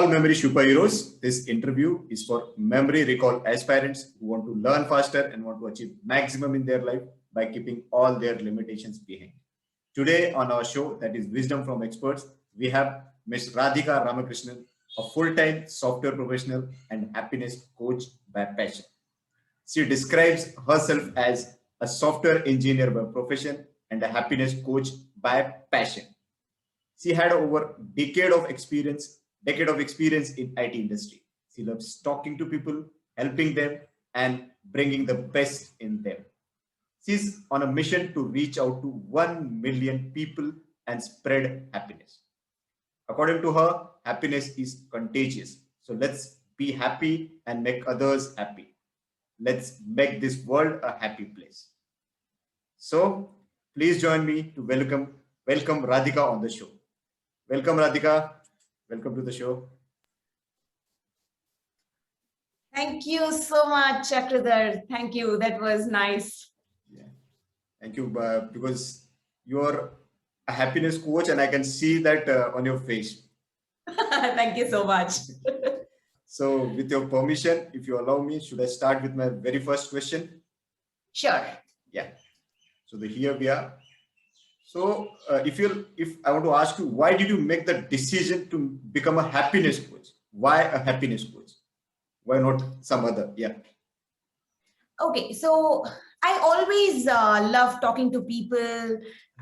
all memory superheroes. This interview is for memory recall aspirants who want to learn faster and want to achieve maximum in their life by keeping all their limitations behind. Today on our show, that is Wisdom from Experts, we have Ms. Radhika Ramakrishnan, a full-time software professional and happiness coach by passion. She describes herself as a software engineer by profession and a happiness coach by passion. She had over decade of experience in IT industry. She loves talking to people, helping them, and bringing the best in them. She's on a mission to reach out to 1 million people and spread happiness. According to her, happiness is contagious. So let's be happy and make others happy. Let's make this world a happy place. So please join me to welcome Radhika on the show. Welcome, Radhika. Welcome to the show. Thank you so much, Chakradhar. Thank you. That was nice. Yeah. Thank you, because you're a happiness coach and I can see that on your face. Thank you so much. So with your permission, if you allow me, should I start with my very first question? Sure. Yeah. So here we are. So if I want to ask you, why did you make the decision to become a happiness coach? Why a happiness coach? Why not some other? Yeah. Okay. So I always love talking to people.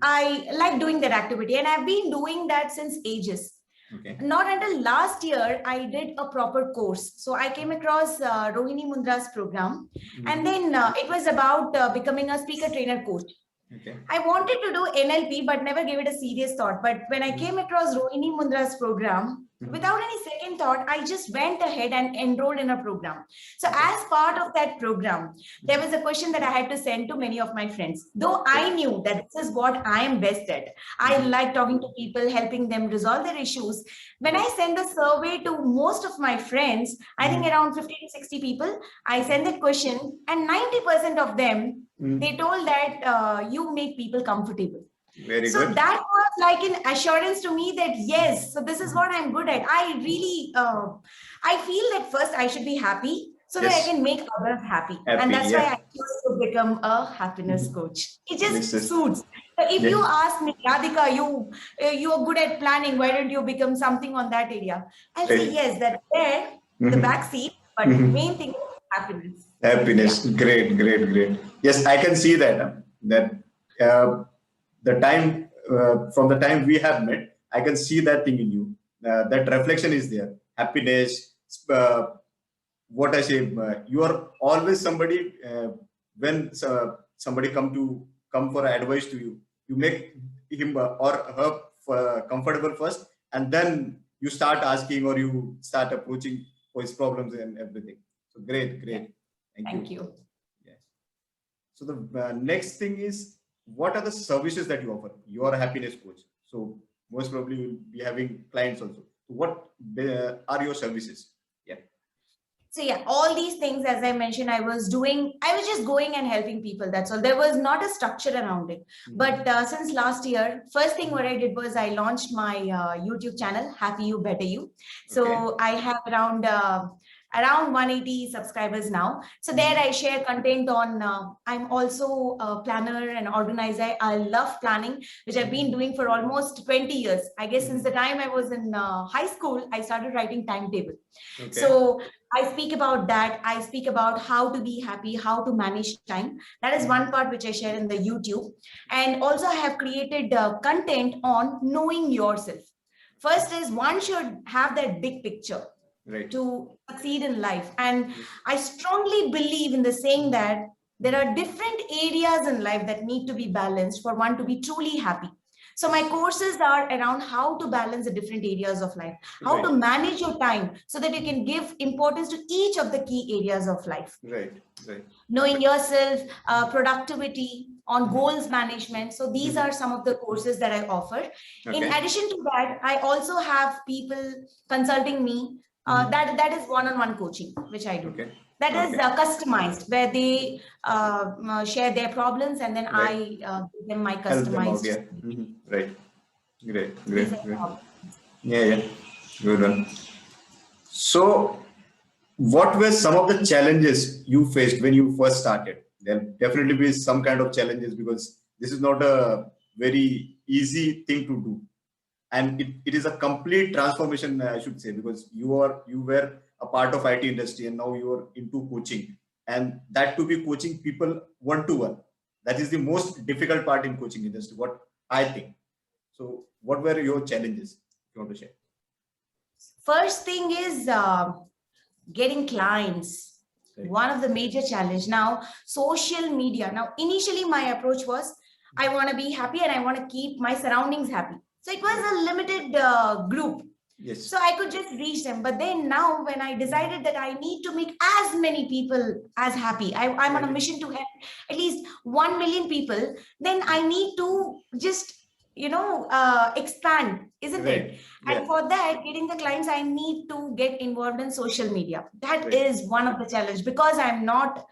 I like doing that activity and I've been doing that since ages. Okay. Not until last year, I did a proper course. So I came across Rohini Mundra's program, and then it was about becoming a speaker trainer coach. Okay. I wanted to do NLP, but never gave it a serious thought. But when I came across Rohini Mundra's program, without any second thought, I just went ahead and enrolled in a program. So as part of that program, there was a question that I had to send to many of my friends. Though I knew that this is what I am best at. I like talking to people, helping them resolve their issues. When I sent the survey to most of my friends, I think around 50 to 60 people, I sent that question and 90% of them, they told that you make people comfortable. Very so good. That was like an assurance to me that yes, so this is what I'm good at. I really, I feel that first I should be happy so that I can make others happy. And that's why I chose to become a happiness coach. It just suits. So if you ask me, Radhika, you are good at planning, why don't you become something on that area? I'll say yes, that there, the back seat, but main thing is happiness. Happiness. Yeah. Great. Yes, I can see that. The time from the time we have met, I can see that thing in you. That reflection is there. Happiness. What I say, you are always somebody. When somebody come for advice to you, you make him or her comfortable first, and then you start asking or you start approaching for his problems and everything. So great. Thank you. Yes. So the next thing is, what are the services that you offer? You are a happiness coach, so most probably you'll be having clients also. So what are your services? Yeah. So yeah, all these things, as I mentioned, I was just going and helping people. That's all. There was not a structure around it. But since last year, first thing what I did was I launched my YouTube channel, Happy You, Better You. So I have around 180 subscribers now. So there I share content on, I'm also a planner and organizer. I love planning, which I've been doing for almost 20 years. I guess since the time I was in high school, I started writing timetable. So I speak about that. I speak about how to be happy, how to manage time. That is one part which I share in the YouTube. And also I have created content on knowing yourself. First is one should have that big picture. Right. To succeed in life. And I strongly believe in the saying that there are different areas in life that need to be balanced for one to be truly happy. So my courses are around how to balance the different areas of life, how to manage your time so that you can give importance to each of the key areas of life. Right. Knowing yourself, productivity, on goals management. So these are some of the courses that I offer. In addition to that, I also have people consulting me. That is one-on-one coaching, which I do. That is customized, where they share their problems and then I give them my customized. Right. Great. Yeah. Good one. So what were some of the challenges you faced when you first started? There'll definitely be some kind of challenges because this is not a very easy thing to do. And it is a complete transformation, I should say, because you were a part of IT industry and now you are into coaching. And that to be coaching people one-to-one. That is the most difficult part in coaching industry, what I think. So what were your challenges, if you want to share? First thing is getting clients. Right. One of the major challenge. Now, social media. Now, initially my approach was, I want to be happy and I want to keep my surroundings happy. So it was a limited group. Yes. So I could just reach them. But then now when I decided that I need to make as many people as happy, I'm on a mission to help at least 1 million people, then I need to just, expand, isn't it? Yeah. And for that, getting the clients, I need to get involved in social media. That is one of the challenge because I'm not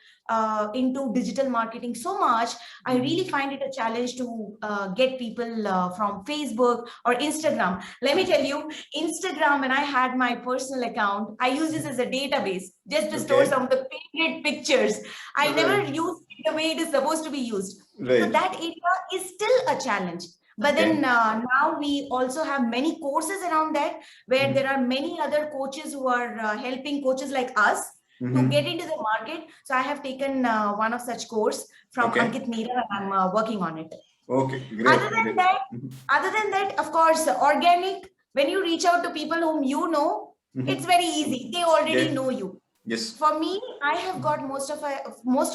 into digital marketing so much. I really find it a challenge to get people from Facebook or Instagram. Let me tell you, Instagram, when I had my personal account, I use this as a database just to store some of the favorite pictures. I never used it the way it is supposed to be used. So that area is still a challenge. But then now we also have many courses around that where there are many other coaches who are helping coaches like us to get into the market. So I have taken one of such course from Ankit Meera and I'm working on it. Okay, great. Other than that, of course, organic, when you reach out to people whom you know, it's very easy. They already know you. Yes. For me, I have got most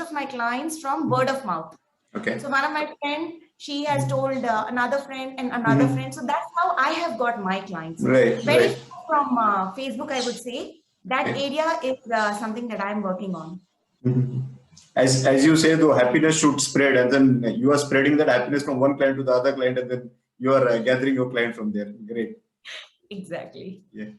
of my clients from word of mouth. Okay. So one of my friends, she has told another friend and another friend. So that's how I have got my clients. Very from Facebook, I would say. That area is something that I'm working on. As you say, though, happiness should spread, and then you are spreading that happiness from one client to the other client, and then you are gathering your client from there. Great. Exactly. Yeah.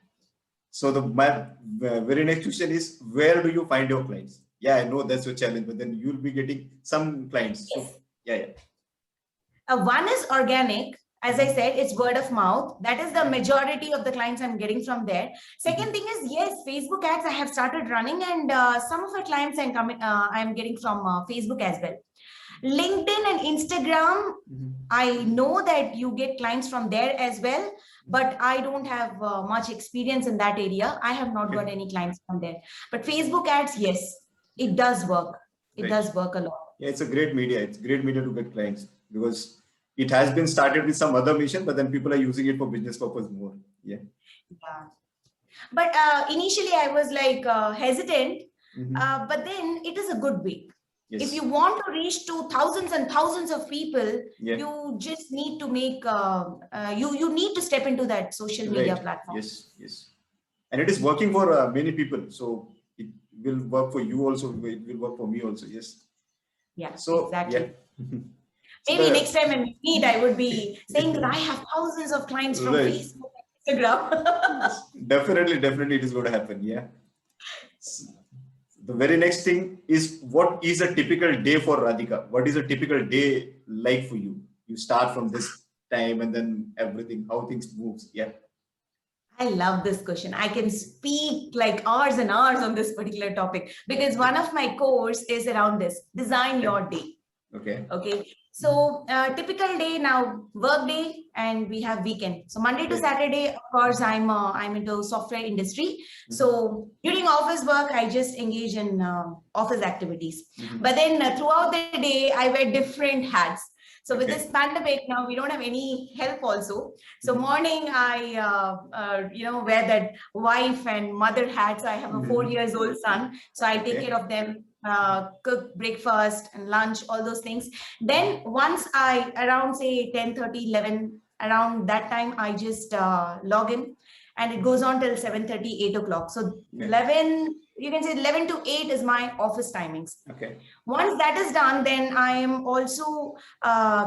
So my very next question is, where do you find your clients? Yeah, I know that's your challenge, but then you'll be getting some clients. Yes. So yeah. One is organic. As I said, it's word of mouth. That is the majority of the clients I'm getting from there. Second thing is, yes, Facebook ads I have started running, and some of my clients I'm getting from Facebook as well. LinkedIn and Instagram, I know that you get clients from there as well, but I don't have much experience in that area. I have not got any clients from there. But Facebook ads, yes, it does work. It does work a lot. Yeah, it's a great media. It's great media to get clients because it has been started with some other mission, but then people are using it for business purpose more. Yeah. But initially I was like hesitant, but then it is a good way. Yes. If you want to reach to thousands and thousands of people, you just need to make, you need to step into that social media platform. Yes. And it is working for many people. So it will work for you also. It will work for me also. Yes. Yeah, so, exactly. Maybe next time when we meet, I would be saying that I have thousands of clients from Facebook, Instagram. Definitely it is going to happen. Yeah. So, the very next thing is, what is a typical day for Radhika? What is a typical day like for you? You start from this time and then everything, how things moves. Yeah. I love this question. I can speak like hours and hours on this particular topic because one of my course is around this, design your day. Okay. So typical day now, work day, and we have weekend. So Monday to Saturday, of course, I'm into software industry. So during office work, I just engage in office activities. But then throughout the day, I wear different hats. So with this pandemic now, we don't have any help also. So morning, I wear that wife and mother hats. I have a 4-year-old son, so I take care of them. Cook breakfast and lunch, all those things. Then once I around say 10:30, 11, around that time, I just log in and it goes on till 7:30, 8 o'clock. So 11, you can say 11 to 8 is my office timings. Once that is done, then I am also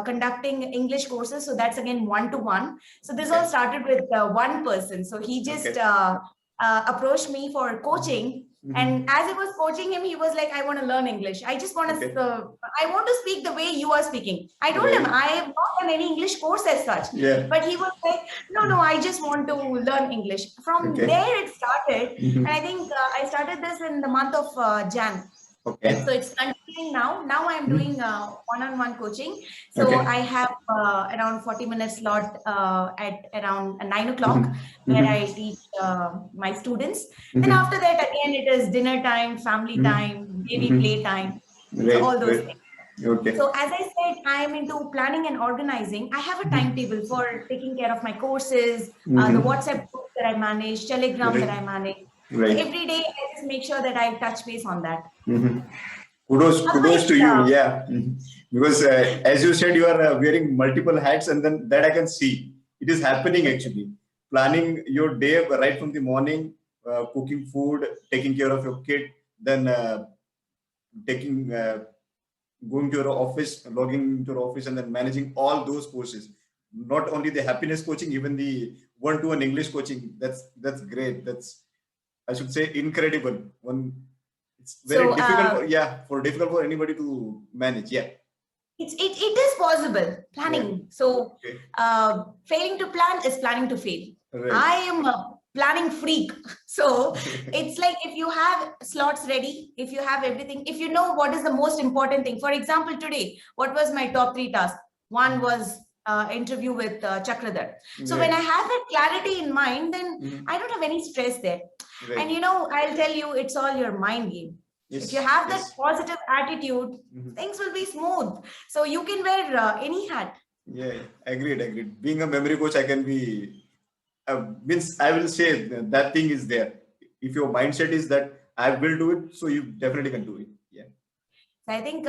conducting English courses. So that's again 1-to-1. So this all started with one person. So he just approached me for coaching. And as I was coaching him, he was like, I want to learn English. I just want to, I want to speak the way you are speaking. I told him, I have not done any English course as such. But he was like, no, I just want to learn English. From there, it started. started, and I think I started this in the month of Jan. Okay. So it's continuing now. Now I'm doing one-on-one coaching. So Okay. I have around 40 minutes slot at around 9 o'clock where I teach my students. Then after that, again, it is dinner time, family time, baby play time. So Right. all those Right. things. Okay. So as I said, I am into planning and organizing. I have a timetable for taking care of my courses, the WhatsApp group that I manage, Telegram that Right. I manage. So Right. every day I just make sure that I touch base on that. Kudos Otherwise, to you. Yeah. Because as you said, you are wearing multiple hats, and then that I can see it is happening actually. Planning your day right from the morning, cooking food, taking care of your kid, then taking going to your office, logging into your office, and then managing all those courses. Not only the happiness coaching, even the one-to-one English coaching. That's great. That's, I should say, incredible. It's very so difficult difficult for anybody to manage. Yeah. it is possible planning. Yeah. So Okay. failing to plan is planning to fail. Right. I am a planning freak. So it's like if you have slots ready, if you have everything, if you know what is the most important thing. For example, today, what was my top 3 tasks? One was interview with Chakradhar. So when I have that clarity in mind, then I don't have any stress there. Right. And I'll tell you, it's all your mind game. Yes. If you have that positive attitude, things will be smooth. So you can wear any hat. Yeah, agreed. Being a memory coach, I can be, means I will say that thing is there. If your mindset is that I will do it, so you definitely can do it. Yeah. So I think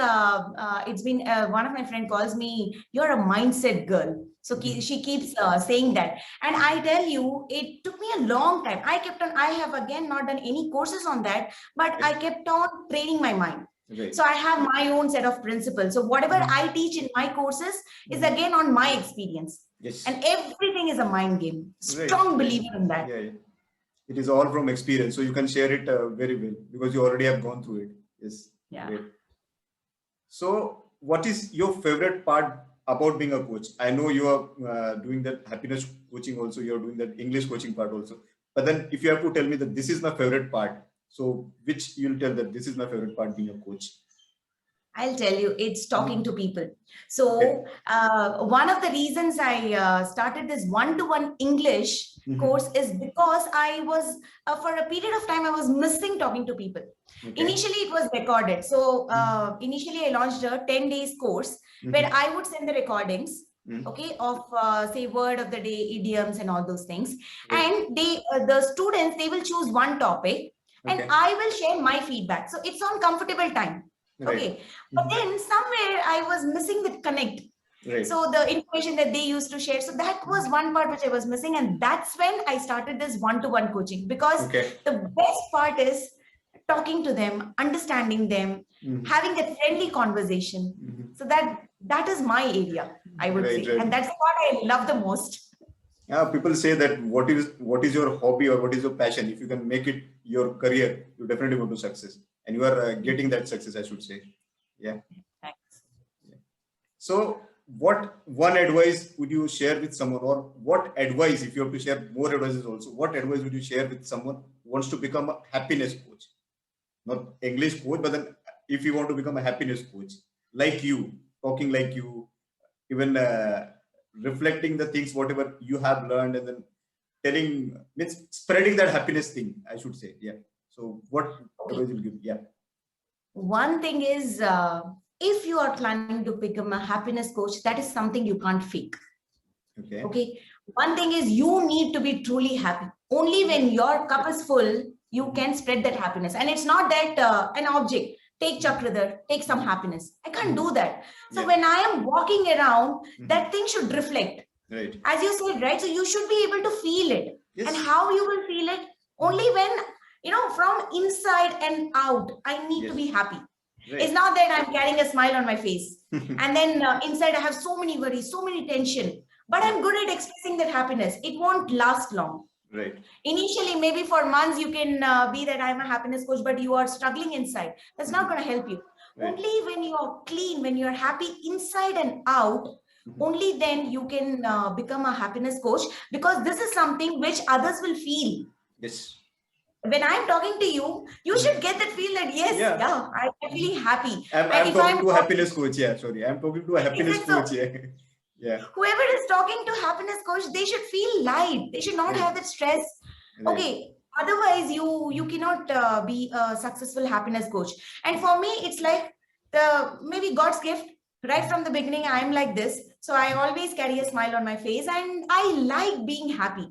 it's been one of my friend calls me, you're a mindset girl. So she keeps saying that. And I tell you, it took me a long time. I have again not done any courses on that, but I kept on training my mind. Right. So I have my own set of principles. So whatever I teach in my courses is again on my experience. Yes. And everything is a mind game. Strong believer in that. Yeah. It is all from experience. So you can share it very well because you already have gone through it. Yes. Yeah. Great. So what is your favorite part about being a coach? I know you are doing that happiness coaching also, you're doing that English coaching part also. But then if you have to tell me that this is my favorite part, so which you'll tell that this is my favorite part being a coach? I'll tell you, it's talking to people. So one of the reasons I started this one-to-one English course is because I was, for a period of time, I was missing talking to people. Okay. Initially, it was recorded. So initially, I launched a 10 days course where I would send the recordings, okay, of say word of the day, idioms and all those things. And the students, they will choose one topic and I will share my feedback. So it's on comfortable time. Right. Okay, but then somewhere I was missing the connect. Right. So the information that they used to share. So that was one part which I was missing. And that's when I started this one-to-one coaching, because the best part is talking to them, understanding them, having that friendly conversation. So that is my area, I would say. Right. And that's what I love the most. Yeah, people say that what is your hobby or what is your passion? If you can make it your career, you definitely go to success. And you are getting that success, I should say. Yeah. Thanks. Yeah. So what one advice would you share with someone, or what advice, if you have to share more advices also, what advice would you share with someone who wants to become a happiness coach? Not English coach, but then if you want to become a happiness coach, like you, talking like you, even reflecting the things, whatever you have learned, and then telling, means spreading that happiness thing, I should say. Yeah. So what advice will you give? Yeah. One thing is, if you are planning to become a happiness coach, that is something you can't fake. Okay. One thing is, you need to be truly happy. Only when your cup is full, you can spread that happiness. And it's not that an object. Take Chakradhar, take some happiness. I can't do that. So when I am walking around, that thing should reflect. Right. As you said, right? So you should be able to feel it. Yes. And how you will feel it? Only when, from inside and out, I need to be happy. Right. It's not that I'm carrying a smile on my face. And then inside I have so many worries, so many tension. But I'm good at expressing that happiness. It won't last long. Right. Initially, maybe for months, you can be that I'm a happiness coach, but you are struggling inside. That's not going to help you. Right. Only when you're clean, when you're happy inside and out, only then you can become a happiness coach, because this is something which others will feel. Yes. when I'm talking to you, you should get that feel that yes, Yeah. I'm actually happy. I'm And if talking I'm to a happiness coach. Yeah, sorry. I'm talking to a happiness Is it so? coach. Yeah. Yeah. Whoever is talking to happiness coach, they should feel light. They should not Right. have that stress. Right. Okay. Otherwise, you cannot be a successful happiness coach. And for me, it's like the maybe God's gift. Right from the beginning, I'm like this. So I always carry a smile on my face, and I like being happy.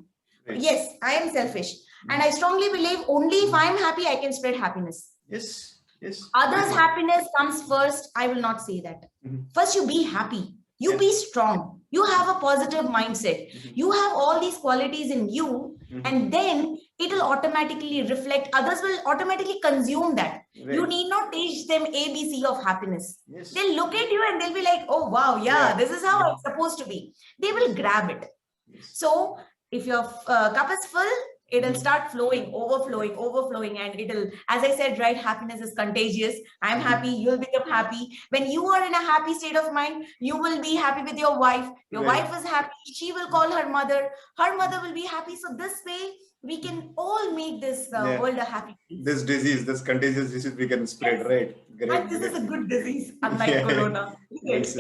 Right. Yes, I am selfish, and I strongly believe only if I'm happy, I can spread happiness. Yes. Yes. Others' happiness comes first. I will not say that. First, you be happy. You be strong. You have a positive mindset. You have all these qualities in you, and then it will automatically reflect. Others will automatically consume that. Right. You need not teach them ABC of happiness. Yes. They'll look at you and they'll be like, oh, wow, yeah. This is how it's supposed to be. They will grab it. Yes. So if your cup is full, it'll start flowing, overflowing, and it'll, as I said, right, happiness is contagious. I'm happy, you'll become happy. When you are in a happy state of mind, you will be happy with your wife. Your wife is happy, she will call her mother will be happy. So this way, we can all make this world a happy place. This disease, this contagious disease we can spread, right? Great, and this is a good disease, unlike Corona. Yes.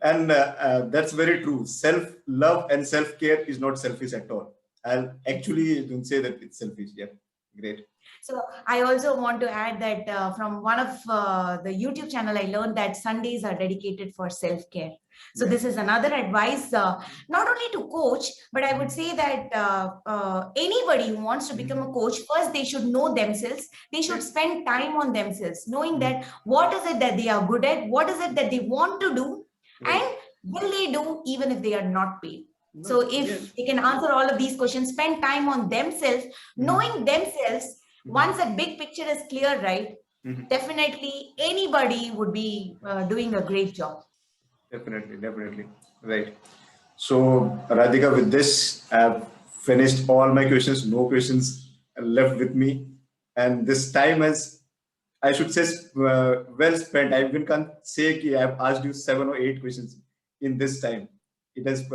And that's very true. Self-love and self-care is not selfish at all. I'll actually don't say that it's selfish. Yeah, great. So I also want to add that from one of the YouTube channel, I learned that Sundays are dedicated for self-care. So this is another advice, not only to coach, but I would say that anybody who wants to become a coach, first they should know themselves. They should spend time on themselves, knowing that what is it that they are good at, what is it that they want to do, and will they do even if they are not paid. So if they can answer all of these questions, spend time on themselves, knowing themselves, once a big picture is clear, right? Definitely anybody would be doing a great job. Definitely. Right. So Radhika, with this, I've finished all my questions. No questions left with me. And this time has, I should say, well spent. I even can't say that I've asked you 7 or 8 questions in this time. It has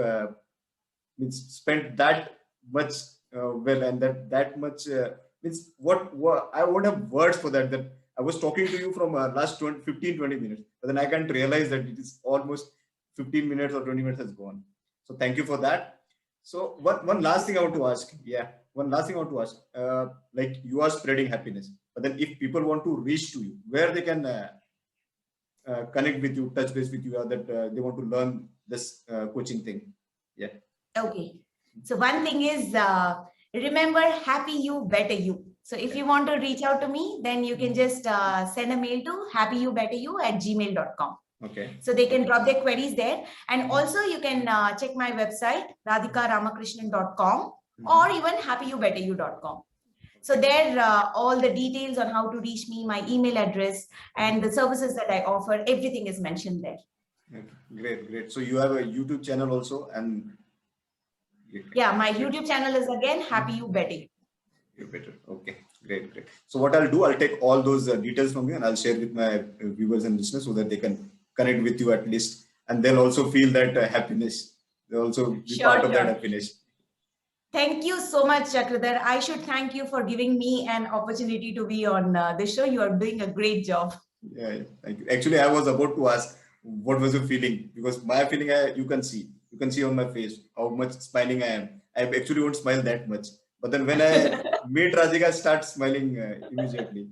means spent that much well, and that much means what I won't have words for that. That I was talking to you from last 15-20 minutes, but then I can't realize that it is almost 15 minutes or 20 minutes has gone. So thank you for that. So one last thing I want to ask. Yeah, one last thing I want to ask. Like you are spreading happiness, but then if people want to reach to you, where they can connect with you, touch base with you, that they want to learn this coaching thing. Yeah. Okay. So one thing is, remember, happy you, better you. So if you want to reach out to me, then you can just send a mail to happyyoubetteyou@gmail.com. Okay. So they can drop their queries there. And also you can check my website, radhikaramakrishnan.com, or even happyyoubetteyou.com. So there, all the details on how to reach me, my email address, and the services that I offer, everything is mentioned there. Okay. Great. So you have a YouTube channel also, and yeah, my YouTube channel is again Happy You Better. You better. Okay. Great. So what I'll do, I'll take all those details from you and I'll share with my viewers and listeners so that they can connect with you at least, and they'll also feel that happiness. They'll also be part of that happiness. Thank you so much, Chakradhar. I should thank you for giving me an opportunity to be on this show. You are doing a great job. Yeah, thank you. Actually, I was about to ask, what was your feeling? Because my feeling, you can see on my face how much smiling I am. I actually won't smile that much. But then when I meet Radhika, I start smiling immediately.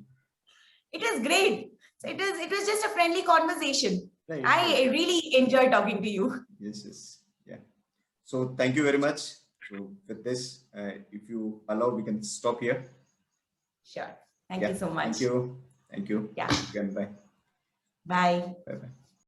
It is great. So it was just a friendly conversation. Right. I really enjoy talking to you. Yes. Yeah. So thank you very much. So with this, if you allow, we can stop here. Sure. Thank you so much. Thank you. Yeah. Again, bye. Bye. Bye.